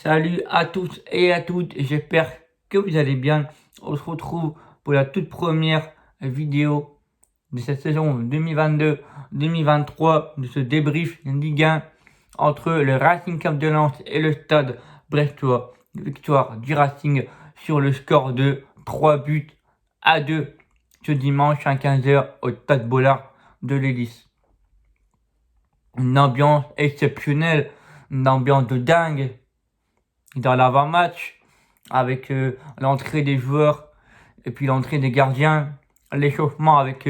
Salut à tous et à toutes, j'espère que vous allez bien. On se retrouve pour la toute première vidéo de cette saison 2022-2023 de ce débrief Ligue 1 entre le Racing Club de Lens et le Stade Brestois. Victoire du Racing sur le score de 3-2 ce dimanche à 15h au Stade Bollard de l'Hélice. Une ambiance exceptionnelle, une ambiance de dingue dans l'avant-match, avec l'entrée des joueurs et puis l'entrée des gardiens, l'échauffement avec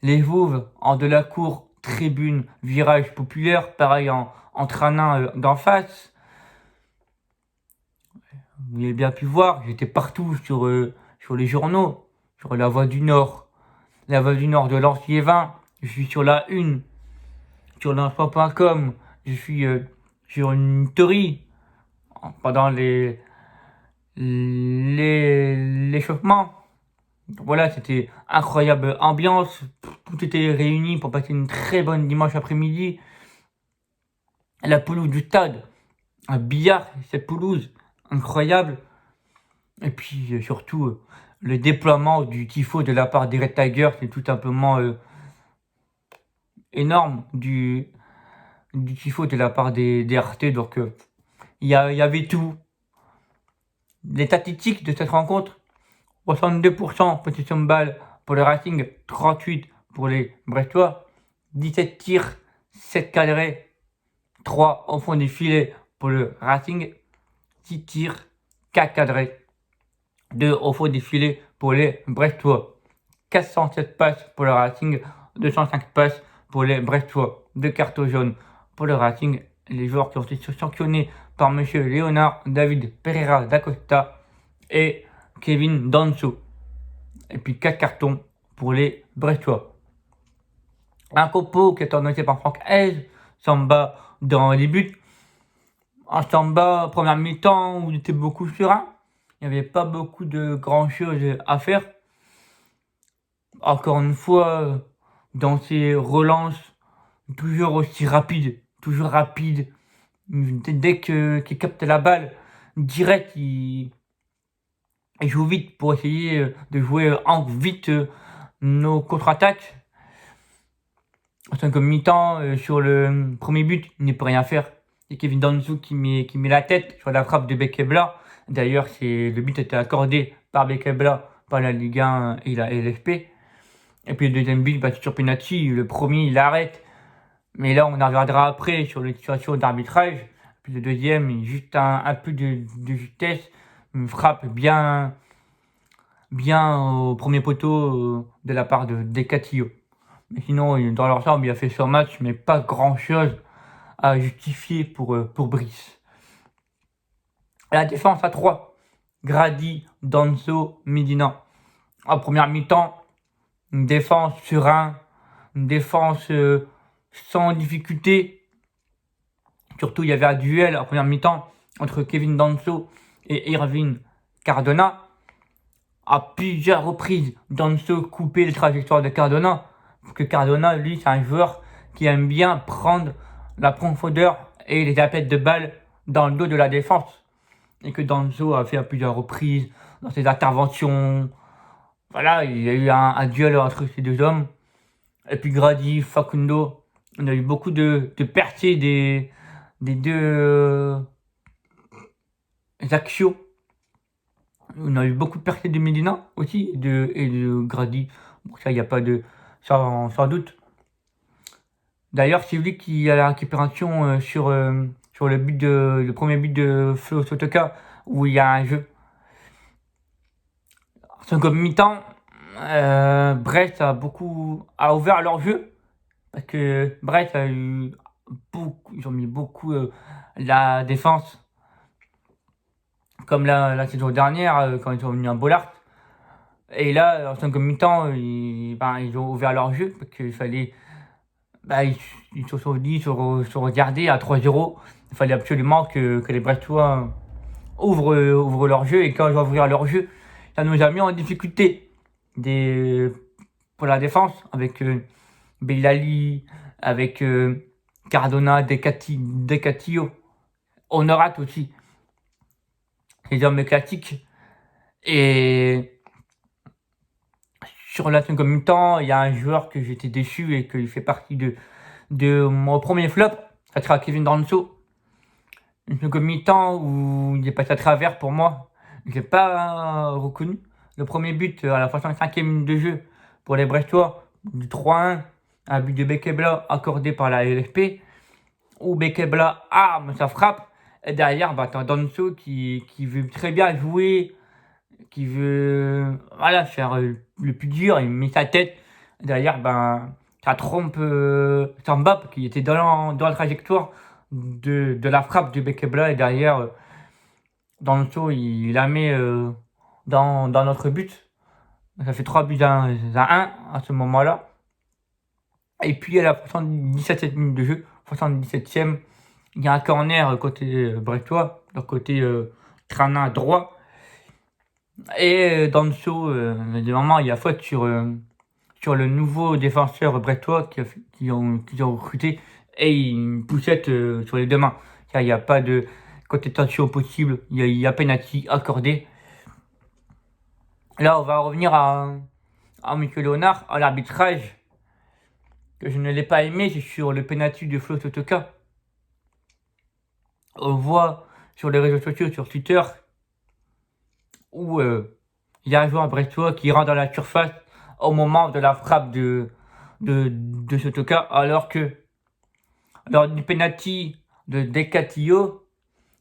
les Vauves en de la cour, tribune, virage populaire, pareil en traînant d'en face. Vous avez bien pu voir, j'étais partout sur les journaux, sur la Voix du Nord, la Voix du Nord de Lens-Liévin, je suis sur la une, sur l'info.com, je suis sur une story pendant l'échauffement. Voilà, c'était incroyable ambiance, tout était réuni pour passer une très bonne dimanche après-midi. La pelouse du stade, un billard, cette pelouse, incroyable. Et puis surtout, le déploiement du tifo de la part des Red Tigers, c'est tout simplement énorme du tifo de la part des RT. Donc il y avait tout. Les statistiques de cette rencontre: 62% possession de balle pour le Racing, 38 pour les Brestois, 17 tirs, 7 cadrés, 3 au fond des filets pour le Racing, 6 tirs, 4 cadrés, 2 au fond des filets pour les Brestois, 407 passes pour le Racing, 205 passes pour les Brestois, 2 cartons jaunes pour le Racing. Les joueurs qui ont été sanctionnés par monsieur Léonard David Pereira d'Acosta et Kevin Danso. Et puis 4 cartons pour les Brestois. Un copo qui est organisé par Franck Hez, Samba dans les buts. Un Samba, première mi-temps, où il était beaucoup serein. Il n'y avait pas beaucoup de grand chose à faire. Encore une fois, dans ses relances, toujours aussi rapide. Toujours rapide. Dès qu'il capte la balle, direct, il joue vite pour essayer de jouer vite nos contre-attaques. En 5 mi-temps, sur le premier but, il ne peut rien faire. C'est Kevin Danso qui met la tête sur la frappe de Bekebla. D'ailleurs, le but a été accordé par Bekebla, par la Ligue 1 et la LFP. Et puis le deuxième but, c'est sur penalty. Le premier, il arrête. Mais là, on en reviendra après sur les situations d'arbitrage. Puis le deuxième, juste un peu de vitesse, une frappe bien au premier poteau de la part de Decatillo. Mais sinon, dans l'ensemble, il a fait son match, mais pas grand-chose à justifier pour Brice. La défense à 3. Grady, Danso, Medina. En première mi-temps, une défense sereine, une défense sans difficulté. Surtout, il y avait un duel en première mi-temps entre Kevin Danso et Irving Cardona. À plusieurs reprises, Danso coupait les trajectoires de Cardona. Parce que Cardona, lui, c'est un joueur qui aime bien prendre la profondeur et les appels de balles dans le dos de la défense. Et que Danso a fait à plusieurs reprises dans ses interventions. Voilà, il y a eu un duel entre ces deux hommes. Et puis Grady, Facundo, on a eu beaucoup de percées des deux Axios. On a eu beaucoup de percées de Medina aussi et de Grady. Bon, ça, il n'y a pas de... sans doute. D'ailleurs, c'est lui qui a la récupération sur le premier but de Flo Sotoka, où il y a un jeu. Second mi-temps, Brest a ouvert leur jeu, parce que Brest a eu ils ont mis beaucoup la défense, comme la saison dernière, quand ils ont mis un Bollard. Et là, en second mi-temps, ils ont ouvert leur jeu, parce qu'il fallait... ils se sont dit, se regarder à 3-0. Il fallait absolument que les Brestois ouvrent leur jeu. Et quand ils vont ouvrir leur jeu, ça nous a mis en difficulté pour la défense, avec Bellali, avec Cardona, Decatillo, Honorat aussi. les hommes classiques. Et sur la seconde mi-temps, il y a un joueur que j'étais déçu et qu'il fait partie de mon premier flop. Ça sera Kevin Danso. Une seconde mi-temps où il est passé à travers pour moi. Je l'ai pas reconnu. Le premier but à la 65e minute de jeu pour les Brestois, du 3-1, un but de Bekebla accordé par la LFP, où Bekebla arme sa frappe. Et derrière, t'as Danso qui veut très bien jouer, qui veut voilà, faire le plus dur, il met sa tête. Derrière, ça trompe Sambap qui était dans la trajectoire de la frappe de Bekebla. Et derrière, dans le saut, il la met dans notre but. Ça fait 3 buts à 1 à ce moment-là. Et puis à la 77e minute de jeu, 77e, il y a un corner côté brestois, leur côté Trana droit. Et dans le saut, normalement, il y a faute sur le nouveau défenseur brestois qui ont recruté et une poussette sur les deux mains. Il n'y a pas de côté tension possible, il y a penalty accordé. Là, on va revenir à Michael Léonard, à l'arbitrage, que je ne l'ai pas aimé, c'est sur le penalty de Flo Totoka. On voit sur les réseaux sociaux, sur Twitter, où il y a un joueur brestois qui rentre dans la surface au moment de la frappe de Totoka, alors que lors du penalty de Decatillo,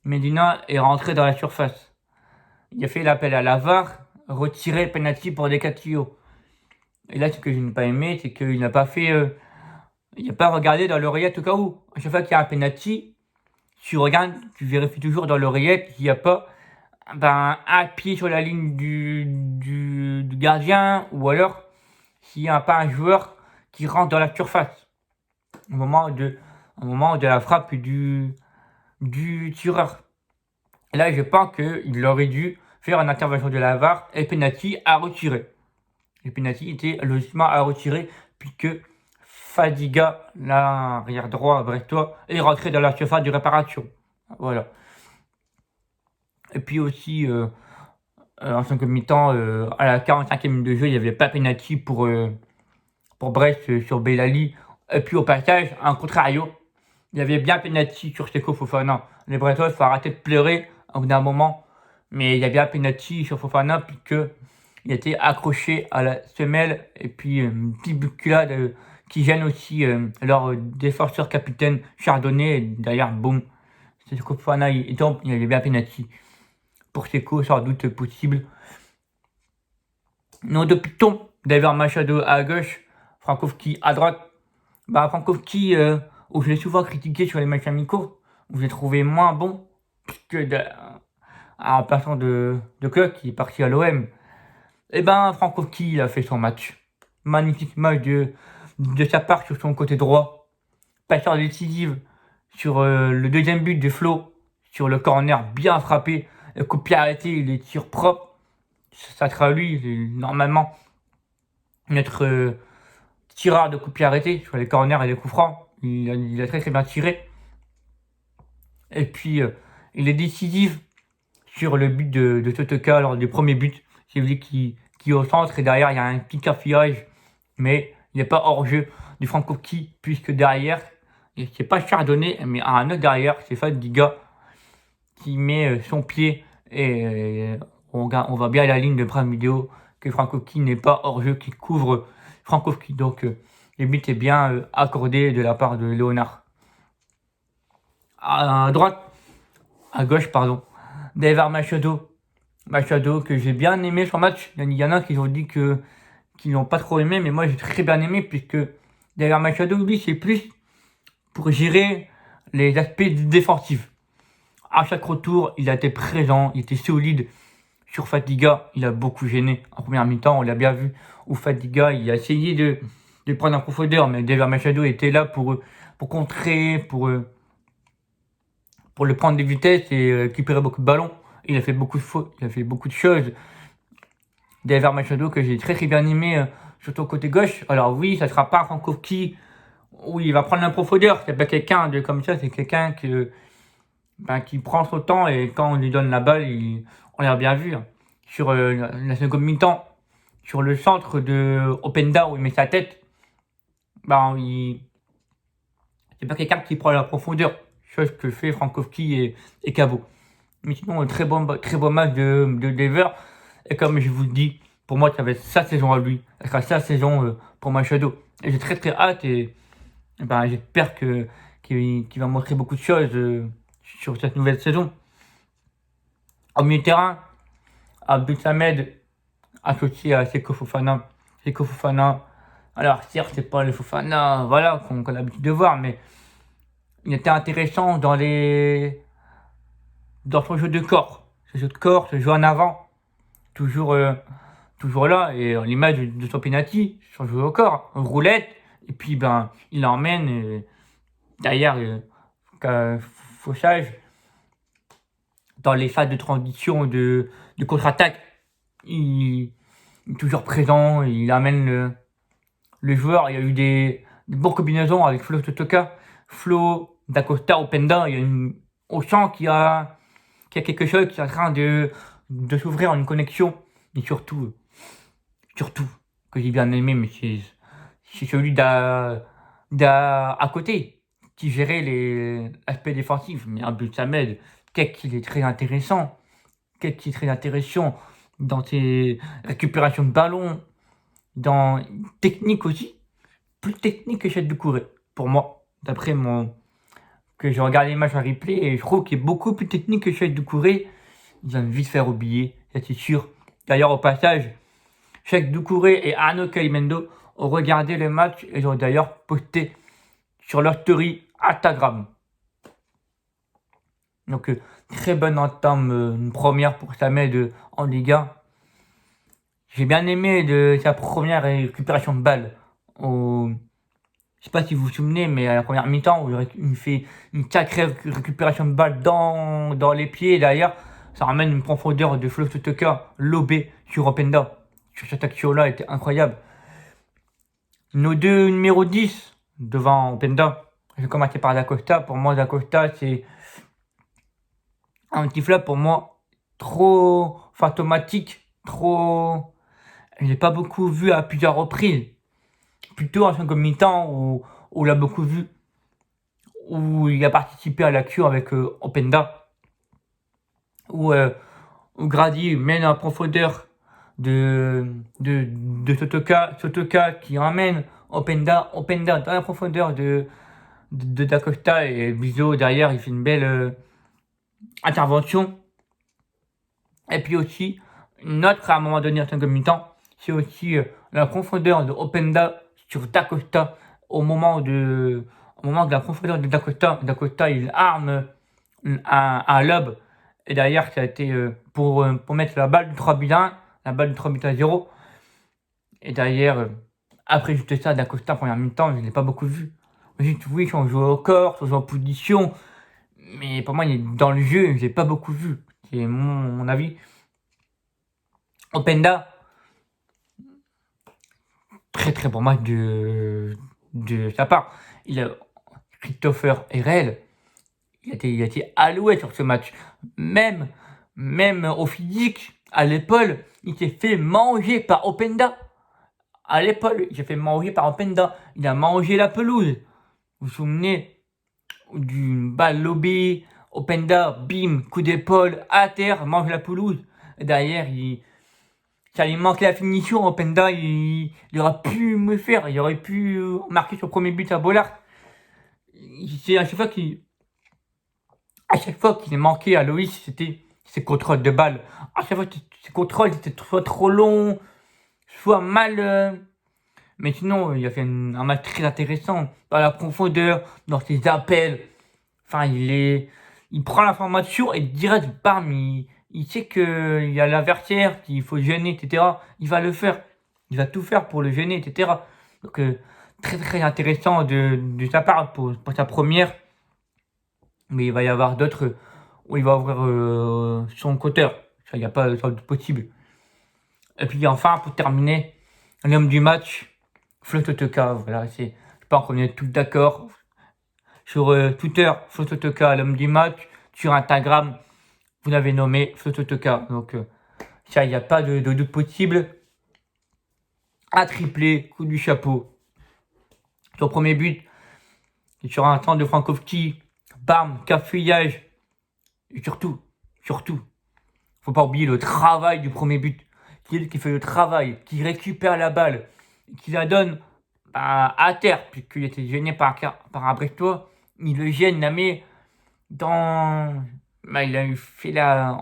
Medina est rentré dans la surface. Il a fait l'appel à la VAR, retiré le penalty pour Decatillo. Et là, ce que je n'ai pas aimé, c'est qu'il n'a pas fait... il n'a pas regardé dans l'oreillette au cas où. À chaque fois qu'il y a un penalty, tu regardes, tu vérifies toujours dans l'oreillette qu'il n'y a pas un pied sur la ligne du gardien, ou alors s'il n'y a pas un joueur qui rentre dans la surface au moment de la frappe du tireur. Et là, je pense qu'il aurait dû faire une intervention de la VAR et penalty à retirer. Le penalty était logiquement à retirer puisque Fadiga, l'arrière droit brestois, est rentré dans la surface de réparation. Voilà. Et puis aussi, en 5 mi-temps, à la 45e minute de jeu, il n'y avait pas penalty pour Brest sur Belali. Et puis au passage, en contrario, il y avait bien penalty sur Seko Fofana. Les Brestois, il faut arrêter de pleurer au bout d'un moment. Mais il y a bien penalty sur Fofana puisqu'il était accroché à la semelle. Et puis une petite bousculade qui gêne aussi leur défenseur capitaine Chardonnay. Et derrière, boum, Seko Fofana, il tombe, il y avait bien penalty. Pour Seko, sans doute possible. Nos deux pitons, David Machado à gauche, Frankowski à droite. Frankowski, où je l'ai souvent critiqué sur les matchs amicaux, où j'ai trouvé moins bon que en passant de club qui est parti à l'OM. Et Frankowski, il a fait son match. Magnifique match de sa part sur son côté droit. Passeur décisive sur le deuxième but de Flo, sur le corner bien frappé, le coup de pied arrêté, les tirs propres. Ça sera lui, normalement, notre tireur de coup de pied arrêté sur les corners et les coups francs. Il a très très bien tiré. Et puis, il est décisif sur le but de Totoka lors du premier but. C'est lui qui est au centre et derrière, il y a un petit cafouillage. Mais il n'est pas hors jeu du Frankowski puisque derrière, c'est pas Chardonnay, mais un autre derrière, c'est Fadiga qui met son pied et on voit bien la ligne de Prime Video que Frankowski n'est pas hors jeu, qui couvre Frankowski. Donc le but est bien accordé de la part de Léonard. À droite, à gauche, pardon, David Machado que j'ai bien aimé son match. Il y en a qui ont dit qu'ils n'ont pas trop aimé, mais moi j'ai très bien aimé puisque David Machado, lui, c'est plus pour gérer les aspects défensifs. À chaque retour, il a été présent, il était solide. Sur Fadiga, il a beaucoup gêné. En première mi-temps, on l'a bien vu, où Fadiga, il a essayé de prendre en profondeur, mais David Machado était là pour contrer, pour le prendre des vitesses et récupérer beaucoup de ballons. Il a fait beaucoup de fautes, il a fait beaucoup de choses. David Machado que j'ai très très bien aimé, surtout au côté gauche. Alors oui, ça sera pas Frankowski où il va prendre la profondeur. C'est pas quelqu'un de comme ça, c'est quelqu'un qui prend son temps et quand on lui donne la balle, on l'a bien vu, hein. Sur la seconde mi-temps, sur le centre de Openda où il met sa tête, c'est pas quelqu'un qui prend la profondeur, chose que fait Frankowski et Cabot. Mais sinon, très bon match de Dever. Et comme je vous le dis, pour moi, ça va être sa saison à lui. Ça sera sa saison pour Machado. Et j'ai très hâte j'espère qu'il va montrer beaucoup de choses sur cette nouvelle saison. Au milieu de terrain, Abdul Samed associé à Seko Fofana. Seko Fofana, alors certes, c'est pas le Fofana voilà, qu'on a l'habitude de voir, mais il était intéressant dans son jeu de corps. Ce jeu de corps, ce jeu en avant, toujours, toujours là. Et l'image de son penalty, son jeu au corps, roulette, et puis il l'emmène derrière Fauchage dans les phases de transition de contre-attaque. Il est toujours présent, il amène le joueur. Il y a eu des bonnes combinaisons avec Flo Totoka, Flo, Dacosta, Openda. On sent qu'il y a quelque chose qui est en train de s'ouvrir en une connexion. Et surtout, que j'ai bien aimé, mais c'est celui à côté qui gérait l'aspect défensif. Mais Abdul Samed, qu'est-ce qu'il est très intéressant. Dans ses récupérations de ballon, dans technique aussi. Plus technique que Cheick Doucouré, pour moi. D'après que je regarde les matchs en replay et je trouve qu'il est beaucoup plus technique que Cheick Doucouré. Ils vont vite faire oublier, ça c'est sûr. D'ailleurs, au passage, Cheick Doucouré et Arnaud Calimendo ont regardé le match et ils ont d'ailleurs posté sur leur story Instagram. Donc, très bonne entame, une première pour Samed en Ligue 1. J'ai bien aimé de sa première récupération de balle. Je sais pas si vous vous souvenez, mais à la première mi-temps, où il fait une sacrée récupération de balle dans les pieds. Et derrière, ça ramène une profondeur de Flo Tucker lobé sur Openda. Sur cette action-là, était incroyable. Nos deux numéros 10 devant Openda. Je vais commencer par Dacosta. Pour moi, Dacosta, c'est un petit flop pour moi. Trop fantomatique. Trop. Je l'ai pas beaucoup vu à plusieurs reprises. Plutôt en seconde mi-temps où on l'a beaucoup vu. Où il a participé à l'action avec Openda. Où Grady mène en profondeur de Sotoka qui emmène Openda dans la profondeur de Dacosta et Bizot derrière il fait une belle intervention. Et puis aussi une autre à un moment donné en seconde mi-temps, c'est aussi la profondeur de Openda sur Dacosta au moment de la profondeur de Dacosta il arme un lob. Et derrière, ça a été pour mettre la balle du 3-1, la balle du 3-0. Et derrière, après juste ça, Dacosta, première mi-temps, je ne l'ai pas beaucoup vu. Juste, oui, ils sont joués au corps, ils sont en position. Mais pour moi, il est dans le jeu, je ne l'ai pas beaucoup vu. C'est mon avis. Openda, très bon match de sa part. Christopher Herrel, il a été alloué sur ce match. Même au physique, à l'épaule, il s'est fait manger par Openda. À l'épaule, il s'est fait manger par Openda. Il a mangé la pelouse. Vous vous souvenez d'une balle lobée, Openda, bim, coup d'épaule, à terre, mange la pelouse. Et derrière, ça lui manquait la finition. Openda, il aurait pu me faire. Il aurait pu marquer son premier but à Bollard. C'est à chaque fois qu'il est manqué à Loïs, c'était ses contrôles de balle. À chaque fois, ses contrôles étaient soit trop longs, soit mal. Mais sinon, il a fait un match très intéressant. Dans la profondeur, dans ses appels. Enfin, il prend l'information et direct, bam, il sait qu'il y a l'adversaire, qu'il faut gêner, etc. Il va le faire. Il va tout faire pour le gêner, etc. Donc, très intéressant de sa part pour sa première. Mais il va y avoir d'autres où il va ouvrir son compteur. Ça, il n'y a pas de possible. Et puis enfin, pour terminer, l'homme du match, Flo Totoka. Voilà, je pense qu'on est tous d'accord. Sur Twitter, Flo Totoka, l'homme du match. sur Instagram. Vous l'avez nommé Flototoka. Donc, ça, il n'y a pas de doute possible. Un triplé, coup du chapeau. Son premier but, c'est sur un centre de Frankowski. Bam, cafouillage. Et surtout, faut pas oublier le travail du premier but. Qui fait le travail, qui récupère la balle, qui la donne à terre, puisqu'il était gêné par un Brestois. Il le gêne, la met dans. Il a fait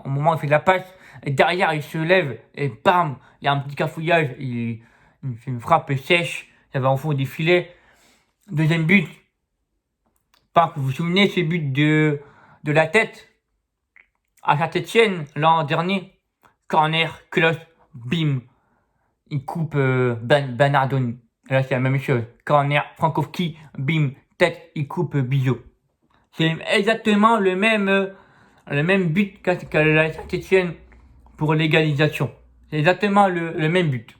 au moment où il fait la passe, et derrière il se lève, et bam, il y a un petit cafouillage, il fait une frappe sèche, ça va au fond du filet. Deuxième but, vous vous souvenez, ce but de la tête à Saint-Etienne l'an dernier, corner, close, bim, il coupe Bernardoni. Là c'est la même chose, corner, Frankowski, bim, tête, il coupe Bizot. C'est exactement le même but qu'à la Saint-Etienne pour l'égalisation. C'est exactement le même but.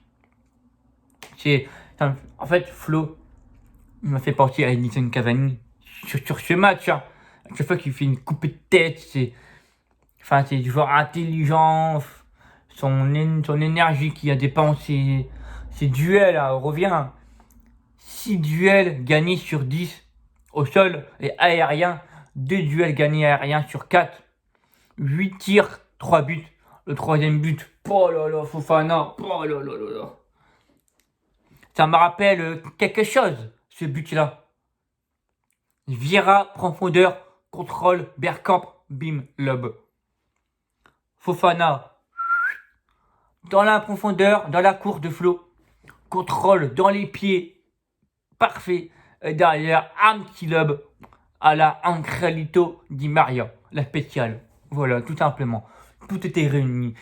En fait, Flo, il m'a fait penser à Edinson Cavani sur ce match. Hein. À chaque fois qu'il fait une coupe de tête, c'est du joueur intelligent. Son énergie qu'il a dépensé, ses duels, hein, on revient. 6 duels gagnés sur 10 au sol et aérien. 2 duels gagnés aériens sur 4. 8 tirs, 3 buts. Le troisième but, oh là là, Fofana, oh là là là là. Ça me rappelle quelque chose, ce but-là. Vieira, profondeur, contrôle, Bergkamp, bim, lob. Fofana, dans la profondeur, dans la course de Flo, contrôle dans les pieds, parfait. Et derrière, un petit lob à la Angelito Di Maria, la spéciale. Voilà, tout simplement. Tout était réuni.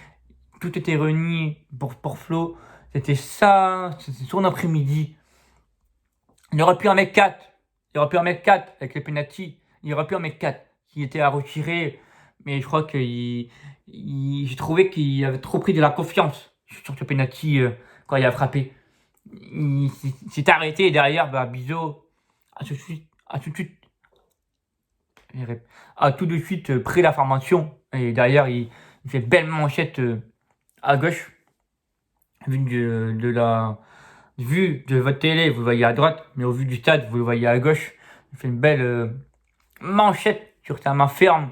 Tout était réuni pour Flo. C'était ça, c'était son après-midi. Il aurait pu en mettre 4. Il aurait pu en mettre 4 avec les penalty. Il aurait pu en mettre 4 qui était à retirer. Mais je crois que j'ai trouvé qu'il avait trop pris de la confiance sur ce penalty quand il a frappé. Il s'est arrêté et derrière, Bizot a tout de suite pris la formation. Et derrière, il fait belle manchette à gauche. Vu de votre télé, vous le voyez à droite, mais au vu du stade, vous le voyez à gauche. Il fait une belle manchette sur sa main ferme.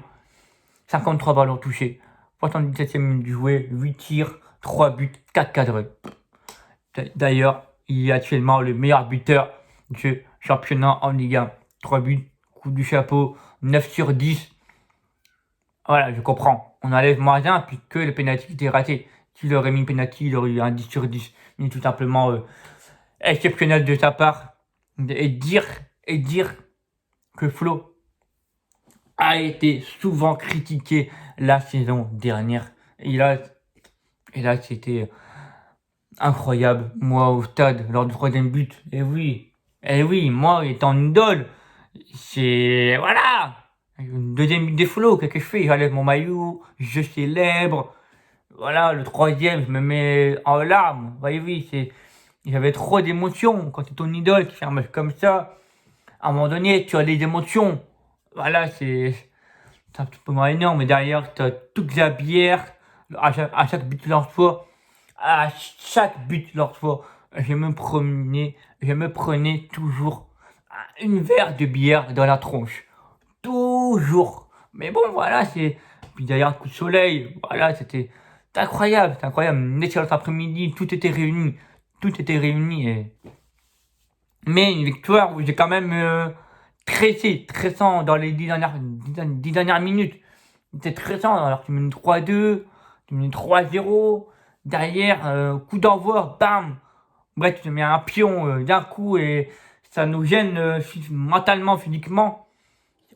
53 ballons touchés. 77e minute du jouet, 8 tirs, 3 buts, 4 cadrés. D'ailleurs, il est actuellement le meilleur buteur du championnat en Ligue 1. 3 buts, coup du chapeau, 9 sur 10. Voilà, je comprends. On enlève moins 1 puisque le penalty était raté. S'il aurait mis une penalty, il aurait eu un 10 sur 10. Mais tout simplement exceptionnel de sa part. Et dire que Flo a été souvent critiqué la saison dernière. Et là c'était incroyable. Moi, au stade, lors du troisième but, et oui, moi, étant une idole, c'est... Voilà. Deuxième but des Flo, qu'est-ce que je fais? J'enlève mon maillot, je célèbre. Voilà, le troisième, je me mets en larmes. Oui, j'avais trop d'émotions. Quand c'est ton idole qui fait un match comme ça, à un moment donné, tu as des émotions. Voilà, c'est un petit peu moins énorme, mais derrière, tu as toute la bière. À chaque but lance-toi, je me prenais toujours une verre de bière dans la tronche. Toujours. Mais bon, voilà, puis derrière un coup de soleil, voilà, c'était incroyable, une excellente après-midi, tout était réuni, mais une victoire où j'ai quand même stressant dans les 10 dernières minutes. C'était stressant, alors tu mènes 3-2, tu mènes 3-0, derrière, coup d'envoi, bam. Bref, tu te mets un pion d'un coup et ça nous gêne mentalement, physiquement.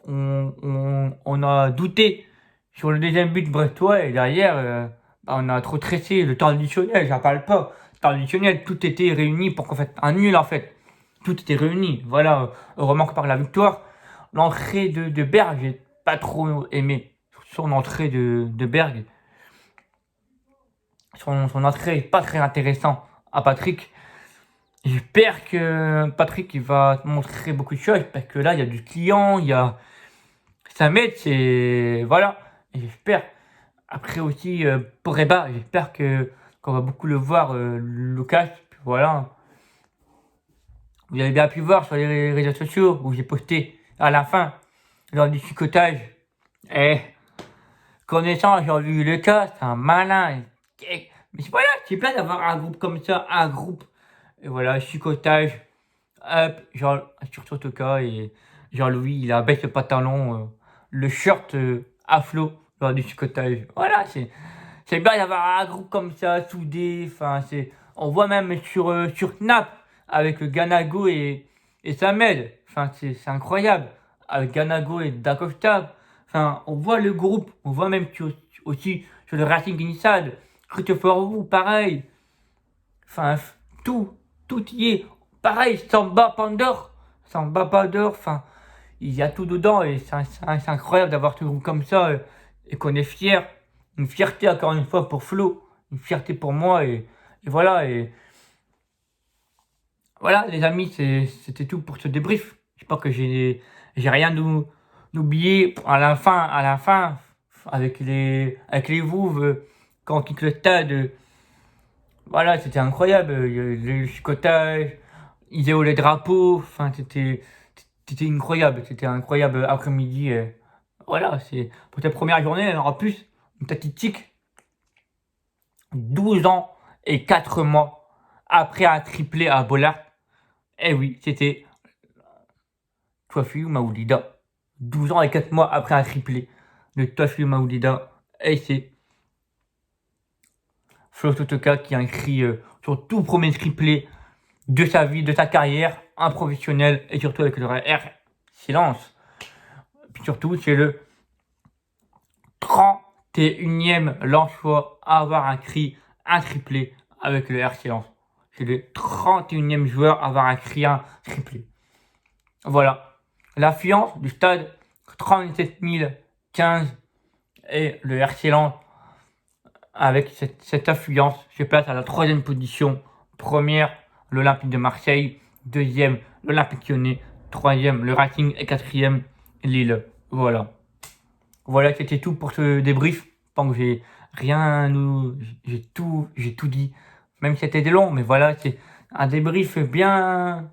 On a douté sur le deuxième but brestois et derrière, on a trop stressé. Le temps additionnel, j'en parle pas. Le temps additionnel, tout était réuni pour qu'on fasse un nul en fait. Tout était réuni. Voilà, heureusement que par la victoire. L'entrée de Berg, j'ai pas trop aimé. Son entrée de Berg. Son entrée est pas très intéressant à Patrick. J'espère que Patrick il va montrer beaucoup de choses parce que là il y a du client, ça m'aide, c'est voilà. Et j'espère. Après aussi, pour Reba, j'espère qu'on va beaucoup le voir, Lucas. Puis voilà. Vous avez bien pu voir sur les réseaux sociaux où j'ai posté à la fin, lors du chicotage. Eh, connaissant Jean-Louis Lucas, c'est un malin. Mais c'est pas là, c'est bien d'avoir un groupe comme ça, un groupe. Et voilà, chicotage. Hop, Jean, sur Toka et Jean-Louis, il a baisse le pantalon, le shirt à flot lors du chicotage. Voilà, c'est bien d'avoir un groupe comme ça, soudé. Enfin, on voit même sur Snap avec Ganago et Samed. Enfin, c'est incroyable. Avec Ganago et Dacosta. Enfin, on voit le groupe. On voit même aussi sur le Racing Initial. Christopher Wu, pareil. Enfin, tout y est. Pareil, Samba Pandore. Samba Pandore. Enfin, il y a tout dedans et c'est incroyable d'avoir tout groupe comme ça et qu'on est fier. Une fierté encore une fois pour Flo, une fierté pour moi et voilà. Et voilà, les amis, c'était tout pour ce débrief. Je pense que j'ai rien oublié à la fin, avec les Vouves, quand on quitte le stade. Voilà, c'était incroyable. Le chicotage, ils étaient les drapeaux. Enfin, c'était incroyable. C'était incroyable après-midi. Voilà, c'est pour ta première journée, il y en aura plus. Une statistique, 12 ans et 4 mois après un triplé à Bollard. Eh oui, c'était Toafiou Maoulida. 12 ans et 4 mois après un triplé de Toafiou Maoulida. Et c'est Flo Totoka qui a écrit son tout premier triplé de sa vie, de sa carrière, un professionnel et surtout avec le R silence. Puis surtout, c'est le 31e Lensois à avoir un triplé avec le R silence. C'est le 31e joueur à avoir un triplé. Voilà. L'affluence du stade, 37 015 et le R silence avec cette affluence se place à la 3e position. Première, l'Olympique de Marseille. 2e, l'Olympique Lyonnais. 3e, le Racing. Et 4e, Lille. Voilà. Voilà, c'était tout pour ce débrief. Je pense que j'ai tout dit. Même si c'était long, mais voilà, c'est un débrief bien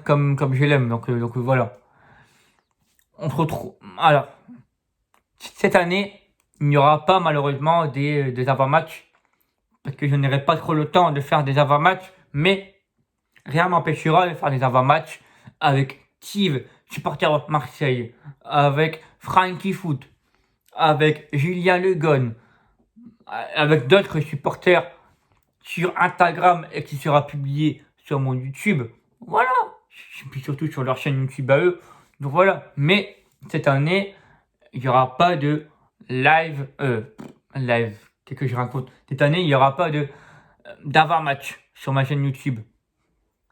comme je l'aime. Donc voilà. On se retrouve. Alors, cette année, il n'y aura pas malheureusement des avant-matchs. Parce que je n'aurai pas trop le temps de faire des avant-matchs. Mais rien m'empêchera de faire des avant-matchs avec Steve, supporter de Marseille, avec Frankie Foot, avec Julien Le Gon, avec d'autres supporters sur Instagram et qui sera publié sur mon YouTube. Voilà. Et puis surtout sur leur chaîne YouTube à eux. Donc voilà. Mais cette année, il n'y aura pas de live. Qu'est-ce que je raconte? Cette année, il n'y aura pas d'avant-match sur ma chaîne YouTube.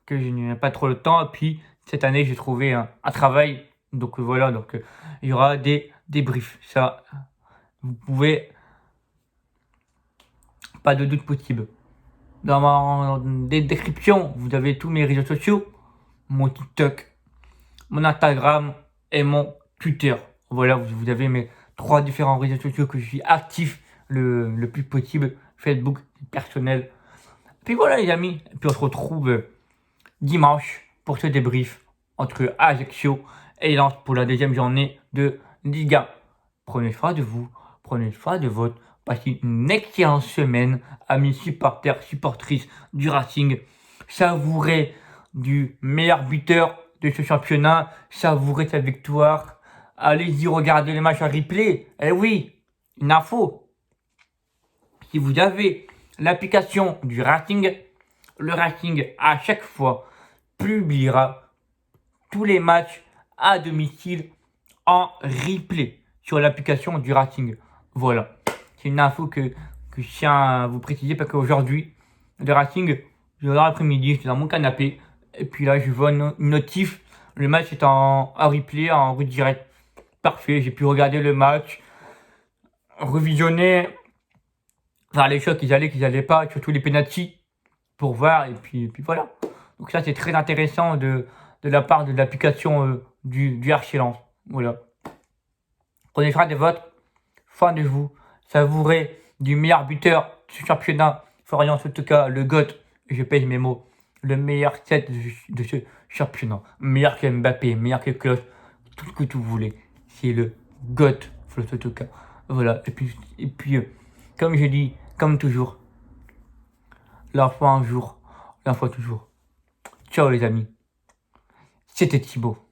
Que je n'ai pas trop le temps. Et puis cette année, j'ai trouvé un travail. Donc voilà. Donc il y aura des débriefs. Ça, vous pouvez. Pas de doute possible. Dans ma description, vous avez tous mes réseaux sociaux, mon TikTok, mon Instagram et mon Twitter. Voilà, vous avez mes 3 différents réseaux sociaux que je suis actif le plus possible. Facebook, personnel. Puis voilà les amis. Et puis on se retrouve dimanche pour ce débrief entre Ajaccio et Lens pour la 2e journée de Ligue 1. Prenez soin de vous, prenez soin de votre. Passez une excellente semaine, amis supporters, supportrices du Racing. Savourez du meilleur buteur de ce championnat. Savourez sa victoire. Allez-y regarder les matchs en replay. Eh oui, une info. Si vous avez l'application du Racing, le Racing à chaque fois publiera tous les matchs à domicile en replay sur l'application du Racing. Voilà. C'est une info que je tiens à vous préciser parce qu'aujourd'hui, le Racing, dans l'après-midi, j'étais dans mon canapé. Et puis là, je vois une notif. Le match est en replay, en redirect. Parfait, j'ai pu regarder le match, revisionner, voir les choses qu'ils allaient pas, surtout les penalties, pour voir. Et puis voilà. Donc ça, c'est très intéressant de la part de l'application du Archi-Lens. Voilà. Prenez soin des vôtres, soin de vous, savourez du meilleur buteur du championnat, Florian Sotoka, le GOAT, je pèse mes mots, le meilleur set de ce championnat, meilleur que Mbappé, meilleur que Klose, tout ce que vous voulez, c'est le GOAT, Florian Sotoka. Voilà, et puis comme je dis, comme toujours, la fois un jour, la fois toujours. Ciao les amis, c'était Thibaut.